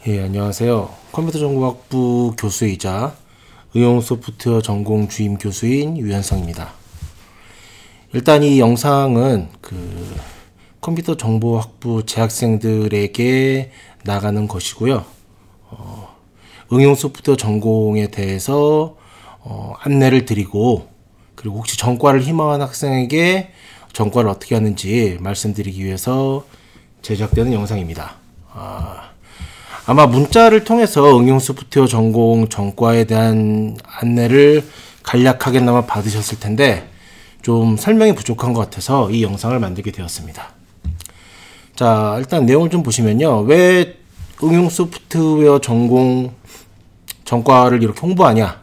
예, 안녕하세요. 컴퓨터 전공학부 교수이자 응용 소프트웨어 전공 주임 교수인 유현성입니다. 일단 이 영상은 컴퓨터 정보학부 재학생들에게 나가는 것이고요. 응용 소프트웨어 전공에 대해서 안내를 드리고, 그리고 혹시 전과를 희망하는 학생에게 전과를 어떻게 하는지 말씀드리기 위해서 제작되는 영상입니다. 아마 문자를 통해서 응용 소프트웨어 전공 전과에 대한 안내를 간략하게나마 받으셨을 텐데 좀 설명이 부족한 것 같아서 이 영상을 만들게 되었습니다. 자, 일단 내용을 좀 보시면요. 왜 응용 소프트웨어 전공 전과를 이렇게 홍보하냐?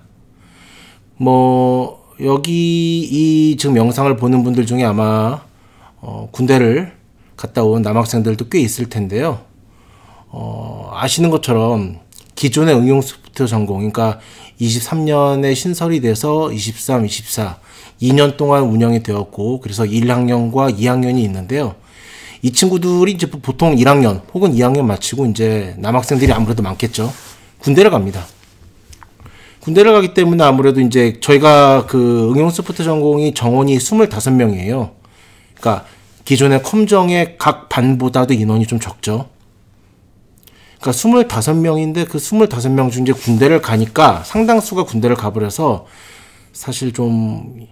여기 지금 영상을 보는 분들 중에 아마 군대를 갔다 온 남학생들도 꽤 있을 텐데요. 아시는 것처럼 기존의 응용 소프트웨어 전공, 그러니까 23년에 신설이 돼서 23, 24, 2년 동안 운영이 되었고, 그래서 1학년과 2학년이 있는데요. 이 친구들이 이제 보통 1학년 혹은 2학년 마치고 이제 남학생들이 아무래도 많겠죠. 군대를 갑니다. 군대를 가기 때문에 아무래도 이제 저희가 응용 소프트웨어 전공이 정원이 25명이에요. 그러니까 기존의 컴정의 각 반보다도 인원이 좀 적죠. 그러니까 25명인데 그 25명 중 이제 군대를 가니까 상당수가 군대를 가버려서 사실 좀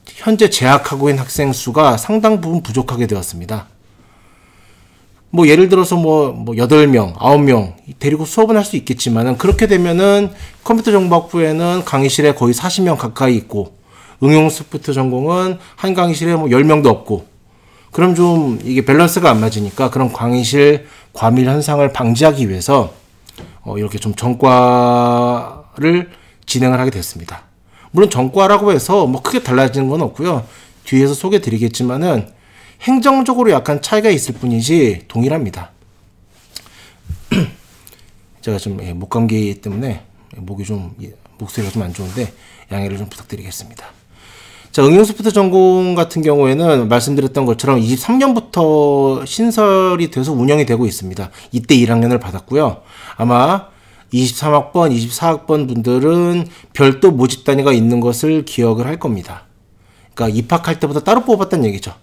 현재 재학하고 있는 학생 수가 상당 부분 부족하게 되었습니다. 예를 들어서 8명, 9명 데리고 수업은 할 수 있겠지만은 그렇게 되면은 컴퓨터 정보학부에는 강의실에 거의 40명 가까이 있고 응용 소프트웨어 전공은 한 강의실에 10명도 없고, 그럼 좀 이게 밸런스가 안 맞으니까 그런 강의실 과밀 현상을 방지하기 위해서 이렇게 좀 전과를 진행을 하게 됐습니다. 물론 전과라고 해서 크게 달라지는 건 없고요. 뒤에서 소개 드리겠지만은 행정적으로 약간 차이가 있을 뿐이지 동일합니다. 제가 좀 목감기 때문에 목소리가 좀 안 좋은데 양해를 좀 부탁드리겠습니다. 자, 응용 소프트웨어 전공 같은 경우에는 말씀드렸던 것처럼 23년부터 신설이 돼서 운영이 되고 있습니다. 이때 1학년을 받았고요. 아마 23학번, 24학번 분들은 별도 모집 단위가 있는 것을 기억을 할 겁니다. 그러니까 입학할 때보다 따로 뽑았다는 얘기죠.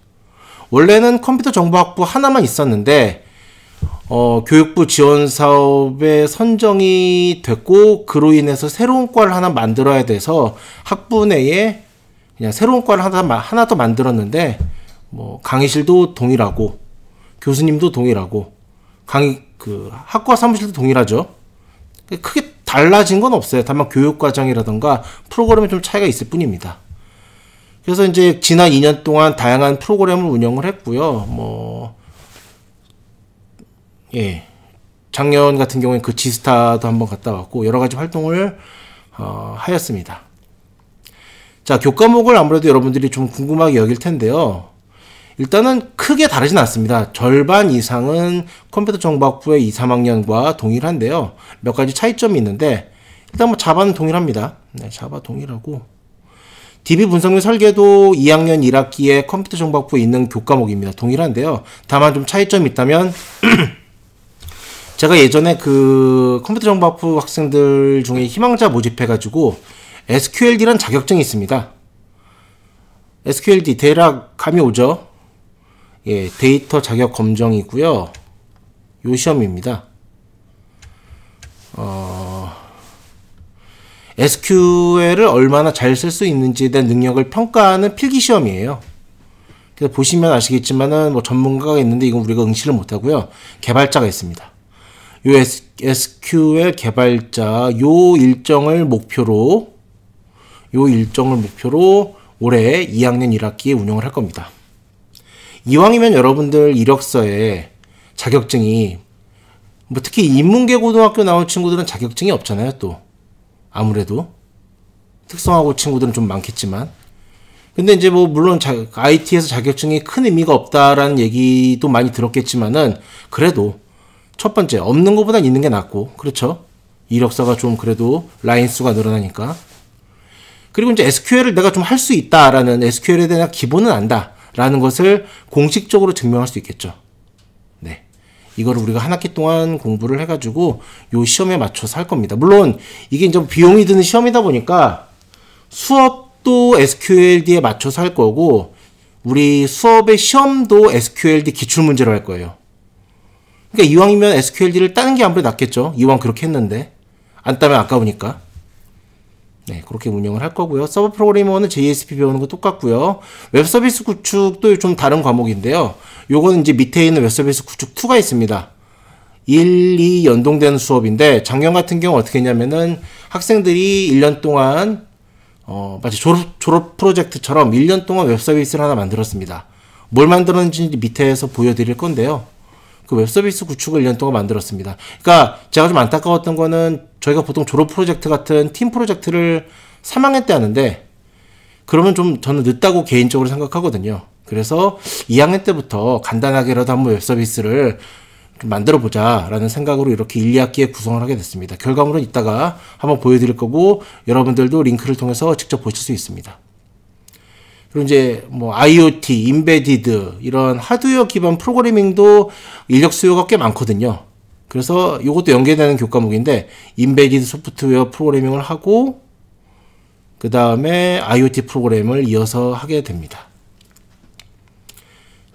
원래는 컴퓨터 정보학부 하나만 있었는데 교육부 지원 사업에 선정이 됐고, 그로 인해서 새로운 과를 하나 만들어야 돼서 학부 내에 그냥 새로운 과를 하나 더 만들었는데, 강의실도 동일하고, 교수님도 동일하고, 학과 사무실도 동일하죠. 크게 달라진 건 없어요. 다만 교육과정이라던가 프로그램에 좀 차이가 있을 뿐입니다. 그래서 이제 지난 2년 동안 다양한 프로그램을 운영을 했고요. 작년 같은 경우에 지스타도 한번 갔다 왔고, 여러 가지 활동을 하였습니다. 자, 교과목을 아무래도 여러분들이 좀 궁금하게 여길 텐데요. 일단은 크게 다르진 않습니다. 절반 이상은 컴퓨터 정보학부의 2, 3학년과 동일한데요. 몇 가지 차이점이 있는데, 일단 자바는 동일합니다. 네, 자바 동일하고, DB 분석 및 설계도 2학년 1학기에 컴퓨터 정보학부에 있는 교과목입니다. 동일한데요. 다만 좀 차이점이 있다면, 제가 예전에 컴퓨터 정보학부 학생들 중에 희망자 모집해가지고 SQLD라는 자격증이 있습니다. SQLD 대략 감이 오죠? 예, 데이터 자격 검정이고요. 요 시험입니다. SQL을 얼마나 잘 쓸 수 있는지에 대한 능력을 평가하는 필기 시험이에요. 그래서 보시면 아시겠지만은 전문가가 있는데 이건 우리가 응시를 못하고요. 개발자가 있습니다. 요 SQL 개발자 요 일정을 목표로 올해 2학년 1학기에 운영을 할 겁니다. 이왕이면 여러분들 이력서에 자격증이 특히 인문계 고등학교 나온 친구들은 자격증이 없잖아요. 또 아무래도 특성화고 친구들은 좀 많겠지만, 근데 이제 물론 IT에서 자격증이 큰 의미가 없다라는 얘기도 많이 들었겠지만은, 그래도 첫 번째 없는 것보단 있는 게 낫고, 그렇죠? 이력서가 좀 그래도 라인 수가 늘어나니까. 그리고 이제 SQL을 내가 좀 할 수 있다라는, SQL에 대한 기본은 안다라는 것을 공식적으로 증명할 수 있겠죠. 네. 이거를 우리가 한 학기 동안 공부를 해가지고 요 시험에 맞춰서 할 겁니다. 물론 이게 이제 비용이 드는 시험이다 보니까 수업도 SQLD에 맞춰서 할 거고 우리 수업의 시험도 SQLD 기출문제로 할 거예요. 그러니까 이왕이면 SQLD를 따는 게 아무래도 낫겠죠. 이왕 그렇게 했는데 안 따면 아까우니까. 네, 그렇게 운영을 할 거고요. 서버 프로그래머는 JSP 배우는 거 똑같고요. 웹서비스 구축도 좀 다른 과목인데요. 요거는 이제 밑에 있는 웹서비스 구축 2가 있습니다. 1, 2 연동되는 수업인데 작년 같은 경우 어떻게 했냐면은 학생들이 1년 동안 마치 졸업 프로젝트처럼 1년 동안 웹서비스를 하나 만들었습니다. 뭘 만들었는지 밑에서 보여드릴 건데요. 그 웹서비스 구축을 1년 동안 만들었습니다. 그러니까 제가 좀 안타까웠던 거는 저희가 보통 졸업 프로젝트 같은 팀 프로젝트를 3학년 때 하는데 그러면 좀 저는 늦다고 개인적으로 생각하거든요. 그래서 2학년 때부터 간단하게라도 한번 웹서비스를 좀 만들어 보자 라는 생각으로 이렇게 1, 2학기에 구성을 하게 됐습니다. 결과물은 이따가 한번 보여드릴 거고 여러분들도 링크를 통해서 직접 보실 수 있습니다. 그리고 이제 뭐 IoT, 인베디드 이런 하드웨어 기반 프로그래밍도 인력 수요가 꽤 많거든요. 그래서 이것도 연계되는 교과목인데 인베디드 소프트웨어 프로그래밍을 하고 그 다음에 IoT 프로그램을 이어서 하게 됩니다.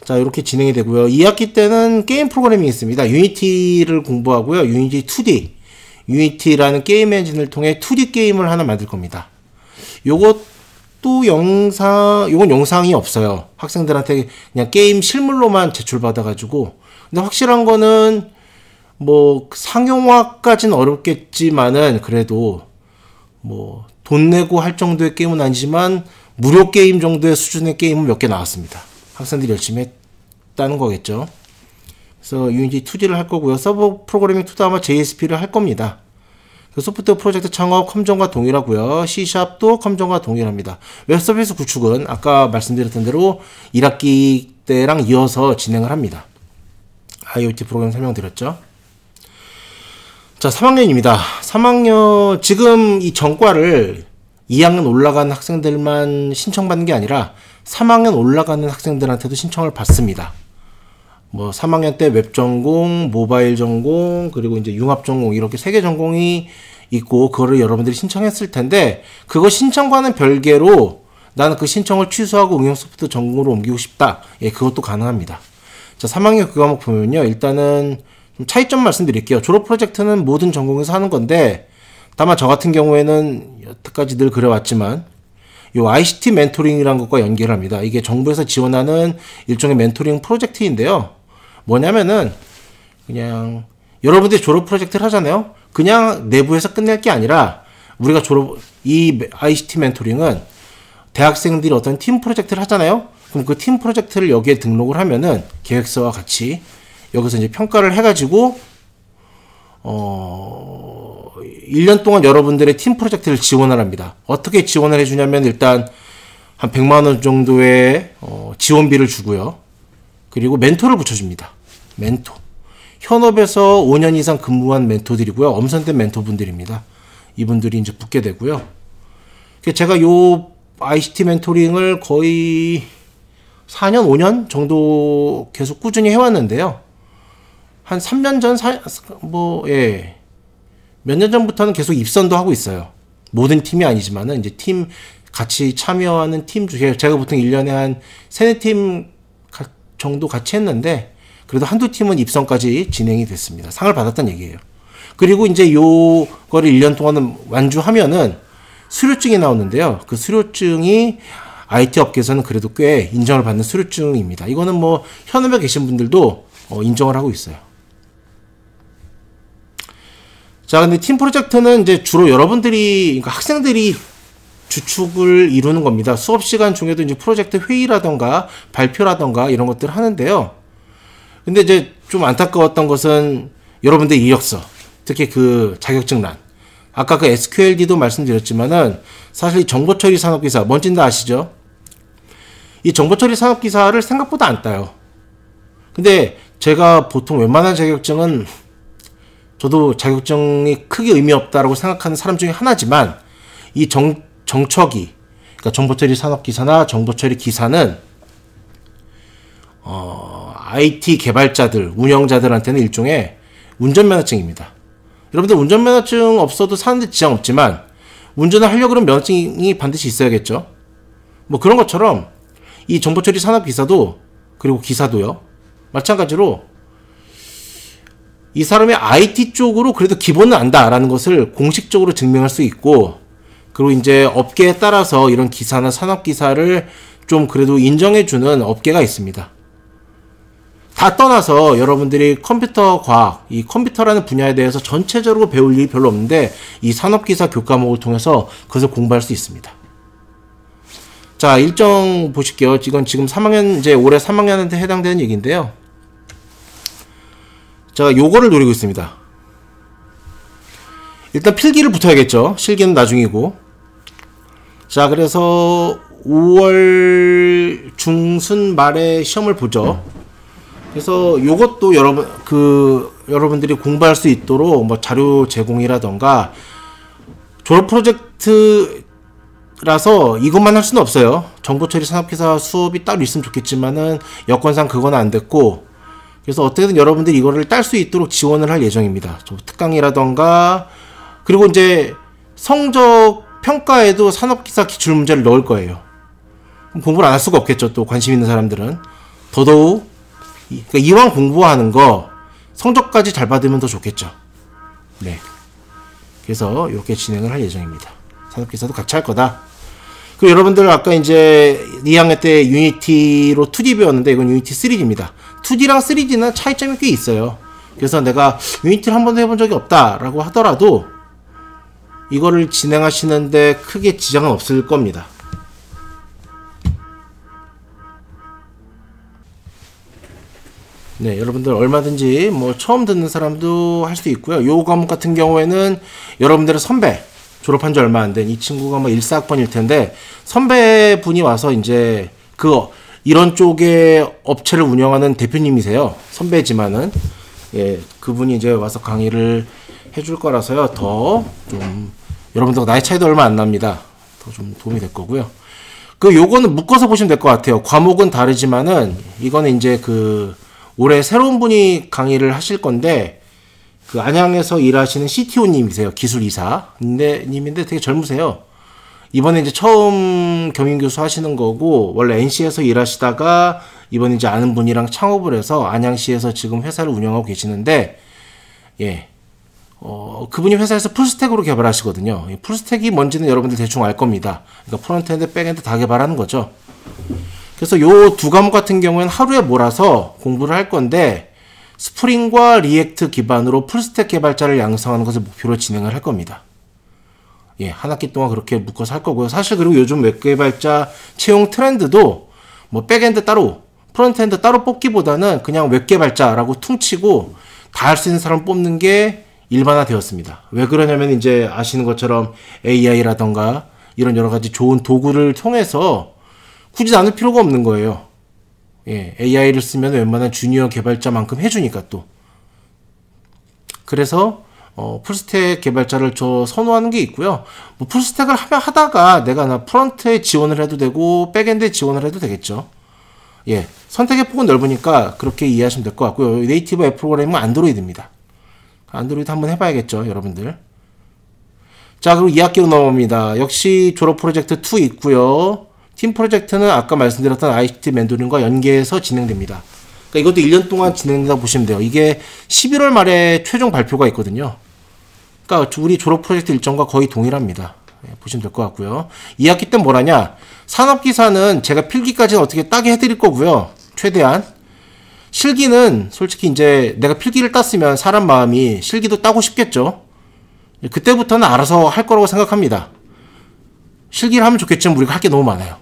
자, 이렇게 진행이 되고요. 2학기 때는 게임 프로그래밍이 있습니다. 유니티를 공부하고요. 유니티 2D, 유니티라는 게임 엔진을 통해 2D 게임을 하나 만들 겁니다. 요건 영상이 없어요. 학생들한테 그냥 게임 실물로만 제출받아가지고. 근데 확실한 거는 뭐 상용화까지는 어렵겠지만은 그래도 뭐 돈 내고 할 정도의 게임은 아니지만 무료 게임 정도의 수준의 게임은 몇 개 나왔습니다. 학생들이 열심히 했다는 거겠죠. 그래서 유니티 2D를 할 거고요. 서버 프로그래밍 2도 아마 JSP를 할 겁니다. 소프트웨어 프로젝트 창업 컴전과 동일하고요. C샵도 컴전과 동일합니다. 웹서비스 구축은 아까 말씀드렸던 대로 1학기 때랑 이어서 진행을 합니다. IoT 프로그램 설명드렸죠. 자, 3학년입니다. 3학년 지금 이 전과를 2학년 올라간 학생들만 신청받는 게 아니라 3학년 올라가는 학생들한테도 신청을 받습니다. 뭐 3학년 때 웹 전공, 모바일 전공, 그리고 이제 융합 전공 이렇게 3개 전공이 있고 그거를 여러분들이 신청했을 텐데 그거 신청과는 별개로 나는 그 신청을 취소하고 응용 소프트 전공으로 옮기고 싶다. 예, 그것도 가능합니다. 자, 3학년 그 과목 보면요. 일단은 좀 차이점 말씀드릴게요. 졸업 프로젝트는 모든 전공에서 하는 건데 다만 저 같은 경우에는 여태까지 늘 그래왔지만 요 ICT 멘토링이라는 것과 연결합니다. 이게 정부에서 지원하는 일종의 멘토링 프로젝트인데요. 뭐냐면은 그냥 여러분들이 졸업 프로젝트를 하잖아요. 그냥 내부에서 끝낼 게 아니라 우리가 이 ICT 멘토링은 대학생들이 어떤 팀 프로젝트를 하잖아요. 그럼 그 팀 프로젝트를 여기에 등록을 하면은 계획서와 같이 여기서 이제 평가를 해가지고 1년 동안 여러분들의 팀 프로젝트를 지원을 합니다. 어떻게 지원을 해주냐면 일단 한 100만 원 정도의 지원비를 주고요. 그리고 멘토를 붙여줍니다. 멘토. 현업에서 5년 이상 근무한 멘토들이고요. 엄선된 멘토분들입니다. 이분들이 이제 붙게 되고요. 제가 요 ICT 멘토링을 거의 4년, 5년 정도 계속 꾸준히 해왔는데요. 한 3년 전, 몇 년 전부터는 계속 입선도 하고 있어요. 모든 팀이 아니지만은 이제 팀 같이 참여하는 팀 중에 제가 보통 1년에 한 3-4팀 정도 같이 했는데 그래도 한두 팀은 입선까지 진행이 됐습니다. 상을 받았다는 얘기예요. 그리고 이제 요거를 1년 동안 완주하면은 수료증이 나오는데요. 그 수료증이 IT 업계에서는 그래도 꽤 인정을 받는 수료증입니다. 이거는 뭐 현업에 계신 분들도 인정을 하고 있어요. 자, 근데 팀 프로젝트는 이제 주로 여러분들이, 그러니까 학생들이 주축을 이루는 겁니다. 수업 시간 중에도 이제 프로젝트 회의라던가 발표라던가 이런 것들을 하는데요. 근데 이제 좀 안타까웠던 것은 여러분들 이력서, 특히 그 자격증란. 아까 그 SQLD도 말씀드렸지만은 사실 정보처리 산업기사, 뭔진 다 아시죠? 이 정보처리 산업기사를 생각보다 안 따요. 근데 제가 보통 웬만한 자격증은 저도 자격증이 크게 의미 없다라고 생각하는 사람 중에 하나지만 이 정처기, 그러니까 정보처리 산업기사나 정보처리 기사는 IT 개발자들, 운영자들한테는 일종의 운전면허증입니다. 여러분들 운전면허증 없어도 사는데 지장 없지만 운전을 하려고 그러면 면허증이 반드시 있어야겠죠. 뭐 그런 것처럼 이 정보처리 산업기사도, 그리고 기사도요, 마찬가지로 이 사람의 IT 쪽으로 그래도 기본은 안다라는 것을 공식적으로 증명할 수 있고, 그리고 이제 업계에 따라서 이런 기사나 산업기사를 좀 그래도 인정해주는 업계가 있습니다. 다 떠나서 여러분들이 컴퓨터 과학, 이 컴퓨터라는 분야에 대해서 전체적으로 배울 일이 별로 없는데 이 산업기사 교과목을 통해서 그것을 공부할 수 있습니다. 자, 일정 보실게요. 이건 지금 3학년, 이제 올해 3학년한테 해당되는 얘기인데요. 제가 요거를 노리고 있습니다. 일단 필기를 붙어야겠죠. 실기는 나중이고. 자, 그래서 5월 중순 말에 시험을 보죠. 그래서 요것도 여러분들이 공부할 수 있도록 뭐 자료 제공이라던가, 졸업 프로젝트라서 이것만 할 수는 없어요. 정보처리 산업기사 수업이 따로 있으면 좋겠지만은 여건상 그건 안 됐고, 그래서 어떻게든 여러분들이 이거를 딸 수 있도록 지원을 할 예정입니다. 좀 특강이라던가, 그리고 이제 성적 평가에도 산업기사 기출문제를 넣을 거예요. 그럼 공부를 안 할 수가 없겠죠. 또 관심 있는 사람들은. 더더욱 그러니까 이왕 공부하는 거 성적까지 잘 받으면 더 좋겠죠. 네. 그래서 이렇게 진행을 할 예정입니다. 산업기사도 같이 할 거다. 그리고 여러분들 아까 이제 2학년 때 유니티로 2D 배웠는데 이건 유니티 3D입니다. 2D랑 3D는 차이점이 꽤 있어요. 그래서 내가 유니티를 한 번도 해본 적이 없다라고 하더라도 이거를 진행하시는데 크게 지장은 없을 겁니다. 네, 여러분들 얼마든지 뭐 처음 듣는 사람도 할 수 있고요. 요 과목 같은 경우에는 여러분들의 선배, 졸업한 지 얼마 안 된 이 친구가 뭐 14학번일 텐데 선배분이 와서 이제 이런 쪽의 업체를 운영하는 대표님이세요. 선배지만은 예, 그분이 이제 와서 강의를 해줄 거라서요. 더 좀 여러분들과 나이 차이도 얼마 안 납니다. 더 좀 도움이 될 거고요. 요거는 묶어서 보시면 될 것 같아요. 과목은 다르지만은 이거는 이제 올해 새로운 분이 강의를 하실 건데 안양에서 일하시는 CTO님이세요. 기술이사 님인데 되게 젊으세요. 이번에 이제 처음 겸임교수 하시는 거고, 원래 NC에서 일하시다가 이번에 이제 아는 분이랑 창업을 해서 안양시에서 지금 회사를 운영하고 계시는데, 예, 그분이 회사에서 풀스택으로 개발하시거든요. 풀스택이 뭔지는 여러분들 대충 알 겁니다. 그러니까 프론트엔드, 백엔드 다 개발하는 거죠. 그래서 요 두 과목 같은 경우에는 하루에 몰아서 공부를 할 건데, 스프링과 리액트 기반으로 풀스택 개발자를 양성하는 것을 목표로 진행을 할 겁니다. 예, 한 학기 동안 그렇게 묶어서 할 거고요. 사실 그리고 요즘 웹 개발자 채용 트렌드도 뭐 백엔드 따로, 프론트엔드 따로 뽑기보다는 그냥 웹 개발자라고 퉁치고 다 할 수 있는 사람 뽑는 게 일반화되었습니다. 왜 그러냐면 이제 아시는 것처럼 AI라던가 이런 여러 가지 좋은 도구를 통해서 굳이 나눌 필요가 없는 거예요. 예, AI를 쓰면 웬만한 주니어 개발자만큼 해주니까 또. 그래서 풀스택 개발자를 선호하는 게 있고요. 뭐 풀스택을 하다가 내가 프론트에 지원을 해도 되고 백엔드에 지원을 해도 되겠죠. 예, 선택의 폭은 넓으니까 그렇게 이해하시면 될 것 같고요. 네이티브 앱 프로그래밍은 안드로이드입니다. 안드로이드 한번 해봐야겠죠, 여러분들. 자, 그리고 2학기로 넘어갑니다. 역시 졸업 프로젝트 2 있고요. 팀 프로젝트는 아까 말씀드렸던 ICT 멘토링과 연계해서 진행됩니다. 그러니까 이것도 1년 동안 진행된다고 보시면 돼요. 이게 11월 말에 최종 발표가 있거든요. 그러니까 우리 졸업 프로젝트 일정과 거의 동일합니다. 예, 보시면 될 것 같고요. 2학기 때 뭐라냐? 산업기사는 제가 필기까지는 어떻게 따게 해드릴 거고요. 최대한. 실기는 솔직히 이제 내가 필기를 땄으면 사람 마음이 실기도 따고 싶겠죠. 그때부터는 알아서 할 거라고 생각합니다. 실기를 하면 좋겠지만 우리가 할 게 너무 많아요.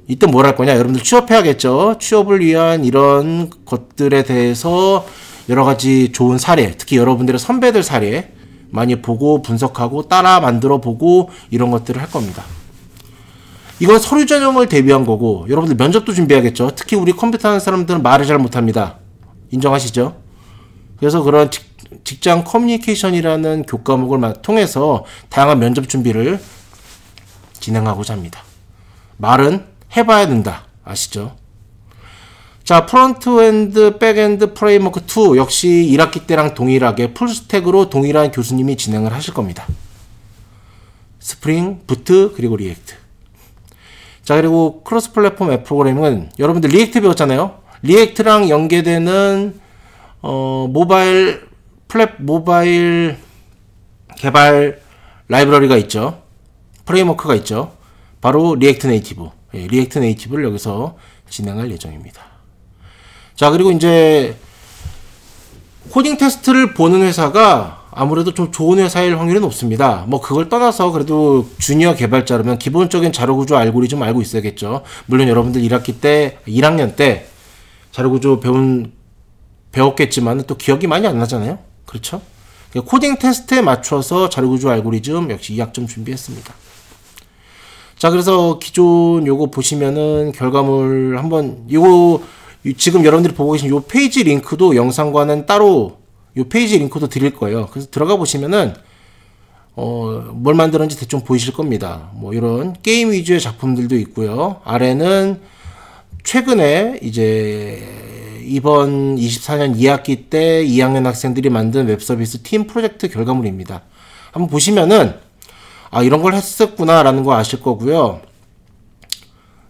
이때 뭘 할 거냐? 여러분들 취업해야겠죠. 취업을 위한 이런 것들에 대해서 여러 가지 좋은 사례, 특히 여러분들의 선배들 사례 많이 보고 분석하고 따라 만들어 보고 이런 것들을 할 겁니다. 이건 서류 전형을 대비한 거고, 여러분들 면접도 준비해야겠죠. 특히 우리 컴퓨터 하는 사람들은 말을 잘 못합니다. 인정하시죠? 그래서 그런 직장 커뮤니케이션이라는 교과목을 통해서 다양한 면접 준비를 진행하고자 합니다. 말은 해봐야 된다. 아시죠? 자, 프론트엔드, 백엔드 프레임워크 2 역시 1학기 때랑 동일하게 풀스택으로 동일한 교수님이 진행을 하실 겁니다. 스프링, 부트, 그리고 리액트. 자, 그리고 크로스 플랫폼 앱 프로그래밍은 여러분들 리액트 배웠잖아요. 리액트랑 연계되는 모바일 개발 라이브러리가 있죠. 프레임워크가 있죠. 바로 리액트 네이티브. 예, 리액트 네이티브를 여기서 진행할 예정입니다. 자, 그리고 이제 코딩 테스트를 보는 회사가 아무래도 좀 좋은 회사일 확률이 높습니다. 뭐 그걸 떠나서 그래도 주니어 개발자라면 기본적인 자료구조 알고리즘 알고 있어야겠죠. 물론 여러분들 1학년 때 자료구조 배웠겠지만 또 기억이 많이 안 나잖아요. 그렇죠? 코딩 테스트에 맞춰서 자료구조 알고리즘 역시 2학점 준비했습니다. 자, 그래서 기존 요거 보시면은 결과물 한번 요거 지금 여러분들이 보고 계신 요 페이지 링크도 영상과는 따로 요 페이지 링크도 드릴 거예요. 그래서 들어가 보시면은 뭘 만들었는지 대충 보이실 겁니다. 뭐 이런 게임 위주의 작품들도 있고요. 아래는 최근에 이제 이번 24년 2학기 때 2학년 학생들이 만든 웹서비스 팀 프로젝트 결과물입니다. 한번 보시면은 아, 이런 걸 했었구나 라는 거 아실 거고요.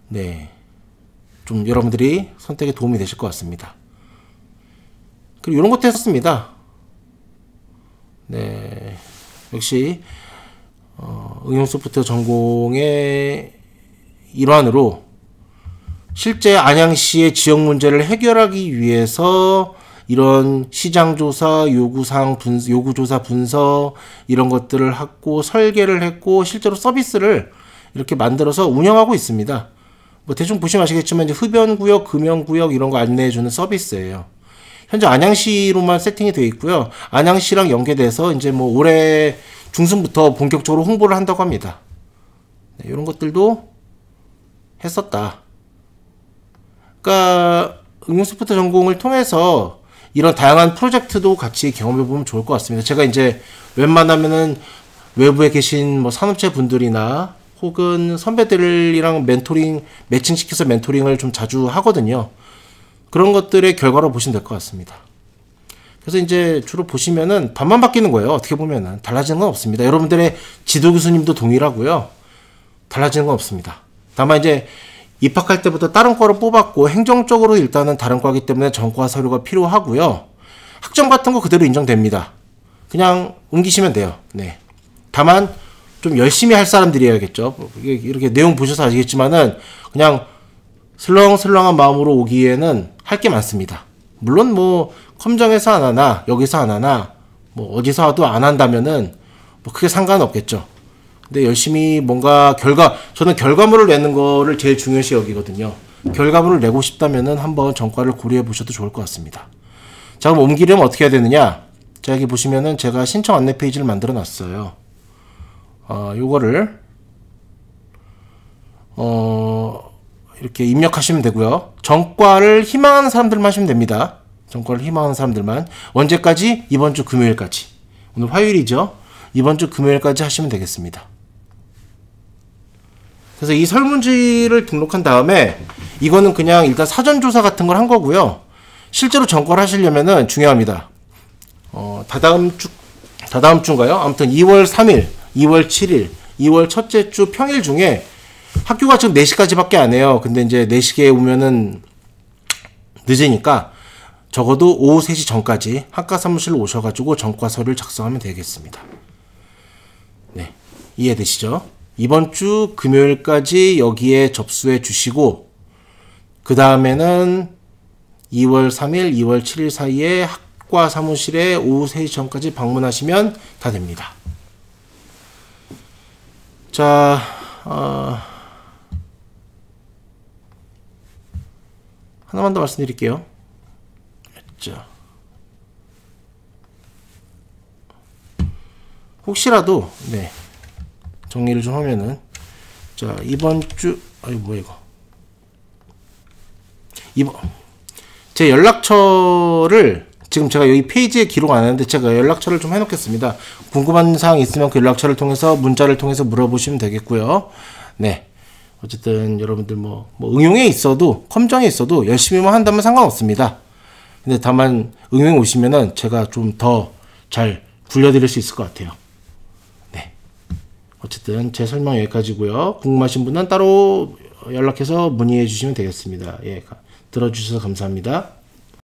네, 좀 여러분들이 선택에 도움이 되실 것 같습니다. 그리고 이런 것도 했습니다. 네, 역시 응용 소프트웨어 전공의 일환으로 실제 안양시의 지역 문제를 해결하기 위해서 이런 시장조사, 요구조사 분석 이런 것들을 하고 설계를 했고 실제로 서비스를 이렇게 만들어서 운영하고 있습니다. 뭐 대충 보시면 아시겠지만 이제 흡연구역, 금연구역 이런 거 안내해주는 서비스예요. 현재 안양시로만 세팅이 되어 있고요. 안양시랑 연계돼서 이제 뭐 올해 중순부터 본격적으로 홍보를 한다고 합니다. 네, 이런 것들도 했었다. 그러니까 응용 소프트 전공을 통해서 이런 다양한 프로젝트도 같이 경험해보면 좋을 것 같습니다. 제가 이제 웬만하면은 외부에 계신 뭐 산업체 분들이나 혹은 선배들이랑 멘토링, 매칭시켜서 멘토링을 좀 자주 하거든요. 그런 것들의 결과로 보시면 될 것 같습니다. 그래서 이제 주로 보시면은 반만 바뀌는 거예요. 어떻게 보면은 달라지는 건 없습니다. 여러분들의 지도 교수님도 동일하고요. 달라지는 건 없습니다. 다만 이제 입학할 때부터 다른 과로 뽑았고 행정적으로 일단은 다른 과이기 때문에 전과 서류가 필요하고요. 학점 같은 거 그대로 인정됩니다. 그냥 옮기시면 돼요. 네. 다만 좀 열심히 할 사람들이어야겠죠. 이렇게 내용 보셔서 아시겠지만은 그냥 슬렁슬렁한 마음으로 오기에는 할 게 많습니다. 물론 뭐 컴정에서 안 하나 여기서 안 하나 뭐 어디서 와도 안 한다면은 뭐 크게 상관없겠죠. 근데 열심히 뭔가 저는 결과물을 내는 거를 제일 중요시 여기거든요. 결과물을 내고 싶다면은 한번 전과를 고려해 보셔도 좋을 것 같습니다. 자, 그럼 옮기려면 어떻게 해야 되느냐? 자, 여기 보시면은 제가 신청 안내 페이지를 만들어 놨어요. 요거를 이렇게 입력하시면 되고요. 전과를 희망하는 사람들만 하시면 됩니다. 전과를 희망하는 사람들만. 언제까지? 이번 주 금요일까지. 오늘 화요일이죠. 이번 주 금요일까지 하시면 되겠습니다. 그래서 이 설문지를 등록한 다음에 이거는 그냥 일단 사전조사 같은 걸 한 거고요. 실제로 전과를 하시려면은 중요합니다. 다다음 주인가요? 아무튼 2월 3일, 2월 7일, 2월 첫째 주 평일 중에 학교가 지금 4시까지밖에 안 해요. 근데 이제 4시에 오면은 늦으니까 적어도 오후 3시 전까지 학과 사무실로 오셔가지고 전과 서류를 작성하면 되겠습니다. 네, 이해되시죠? 이번 주 금요일까지 여기에 접수해 주시고 그 다음에는 2월 3일, 2월 7일 사이에 학과 사무실에 오후 3시 전까지 방문하시면 다 됩니다. 자, 하나만 더 말씀드릴게요. 자, 혹시라도 네, 정리를 좀 하면은 자, 이번 주 뭐야 이거 제 연락처를 지금 제가 여기 페이지에 기록 안 했는데 제가 연락처를 좀 해놓겠습니다. 궁금한 사항 있으면 그 연락처를 통해서 문자를 통해서 물어보시면 되겠고요. 네, 어쨌든 여러분들 뭐 응용에 있어도 컴정에 있어도 열심히만 한다면 상관없습니다. 근데 다만 응용에 오시면은 제가 좀 더 잘 굴려드릴 수 있을 것 같아요. 네. 어쨌든 제 설명 여기까지고요. 궁금하신 분은 따로 연락해서 문의해 주시면 되겠습니다. 예, 들어주셔서 감사합니다.